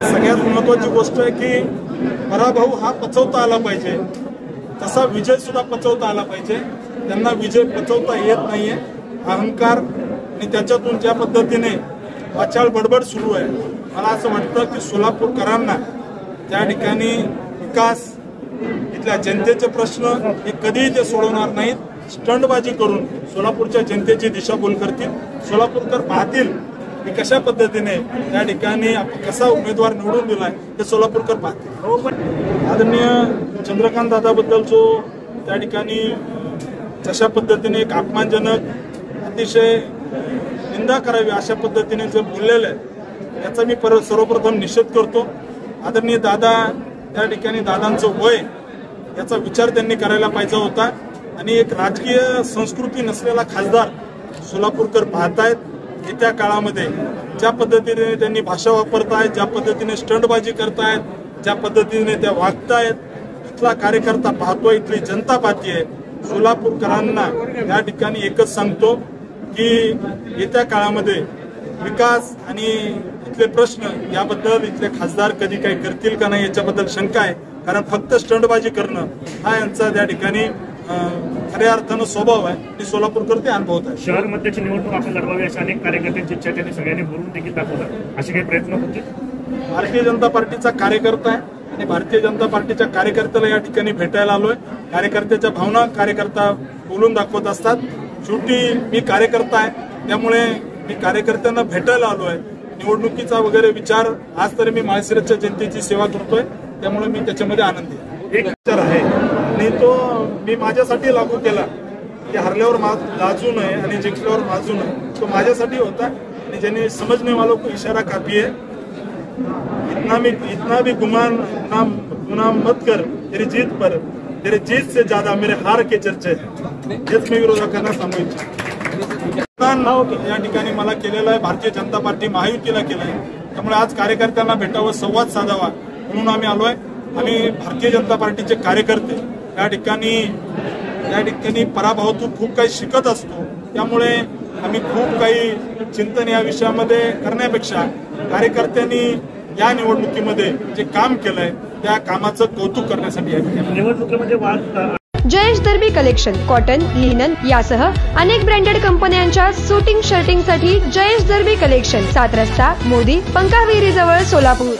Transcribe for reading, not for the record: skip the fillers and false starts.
सगळ्यात महत्त्वाची गोष्ट आहे की पराभव हा पचवता आला पाहिजे, तसा विजय सुद्धा पचवता आला पाहिजे। त्यांना विजय पचवता येत नाहीये। अहंकार आणि त्याच्यातून ज्या पद्धतीने वाचाळ बडबड सुरू आहे, मला असं वाटतं की सोलापूरकरांना त्या ठिकाणी विकास, इथल्या जनतेचे प्रश्न हे कधीही ते सोडवणार नाहीत। स्टंटबाजी करून सोलापूरच्या जनतेची दिशाभूल करतील। सोलापूरकर पाहतील की कशा पद्धतीने त्या ठिकाणी आपण कसा उमेदवार निवडून दिलाय हे सोलापूरकर पाहतील। आदरणीय चंद्रकांत दादाबद्दल जो त्या ठिकाणी जशा पद्धतीने एक अपमानजनक अतिशय निंदा करावी अशा पद्धतीने जे बोललेलं आहे याचा मी सर्वप्रथम निषेध करतो। आदरणीय दादा त्या ठिकाणी दादांचं वय याचा विचार त्यांनी करायला पाहिजे होता आणि एक राजकीय संस्कृती नसलेला खासदार सोलापूरकर पाहतायत। येत्या काळामध्ये ज्या पद्धतीने त्यांनी भाषा वापरतायत, ज्या पद्धतीने स्टंटबाजी करतायत, ज्या पद्धतीने त्या वागतायत, इथला कार्यकर्ता पाहतोय, इथली जनता पाहतीये। सोलापूरकरांना या ठिकाणी एकच सांगतो की येत्या काळामध्ये विकास आणि इथले प्रश्न याबद्दल इथले खासदार कधी काही करतील का नाही याच्याबद्दल शंका आहे, कारण फक्त स्टंटबाजी करणं हा यांचा त्या ठिकाणी खऱ्या अर्थानं स्वभाव आहे आणि सोलापूरकर ते अनुभवत आहे। शहर मध्यची निवडणूक आपण लढवावी अशी अनेक कार्यकर्त्यांची इच्छा त्यांनी सगळ्यांनी बोलून देखील दाखवतात, असे काही प्रयत्न होते। भारतीय जनता पार्टीचा कार्यकर्ता आहे आणि भारतीय जनता पार्टीच्या कार्यकर्त्याला या ठिकाणी भेटायला आलोय। कार्यकर्त्याच्या भावना कार्यकर्ता बोलून दाखवत असतात। शेवटी मी कार्यकर्ता आहे, त्यामुळे मी कार्यकर्त्यांना भेटायला आलोय। निवडणुकीचा वगैरे विचार आज तरी मी माळशिरसच्या जनतेची सेवा करतोय, त्यामुळे मी त्याच्यामध्ये आनंदी आहे। एक विचार आहे आणि तो मी माझ्यासाठी लागू केला की हरल्यावर लाजू नये आणि जिंकल्यावर माजू नये। तो माझ्यासाठी होता आणि ज्यांनी समजने वालों को इशारा काफी है। इतना भी गुना मत कर, तेरी जीत पर, तेरी जीत से ज्यादा मेरे हार के चर्चे हेच मी विरोधकांना सांगू इच्छितो। या ठिकाणी मला केलेलं आहे, भारतीय जनता पार्टी महायुतीला केलंय, त्यामुळे आज कार्यकर्त्यांना भेटावं, संवाद साधावा म्हणून आम्ही आलोय। आम्ही भारतीय जनता पार्टीचे कार्यकर्ते या ठिकाणी पराभवातून खूप काही शिकत असतो, त्यामुळे आम्ही खूप काही चिंतन या विषयामध्ये करण्यापेक्षा कार्यकर्त्यांनी या निवडणुकीमध्ये जे काम केलंय त्या कामाचं कौतुक करण्यासाठी निवडणुकीमध्ये जयेश दर्बी कलेक्शन कॉटन, लिनन यासह अनेक ब्रँडेड कंपन्यांच्या सुटिंग शर्टिंगसाठी जयेश दर्बी कलेक्शन, 7 रस्ता मोदी पंकाविहिरी जवळ सोलापूर।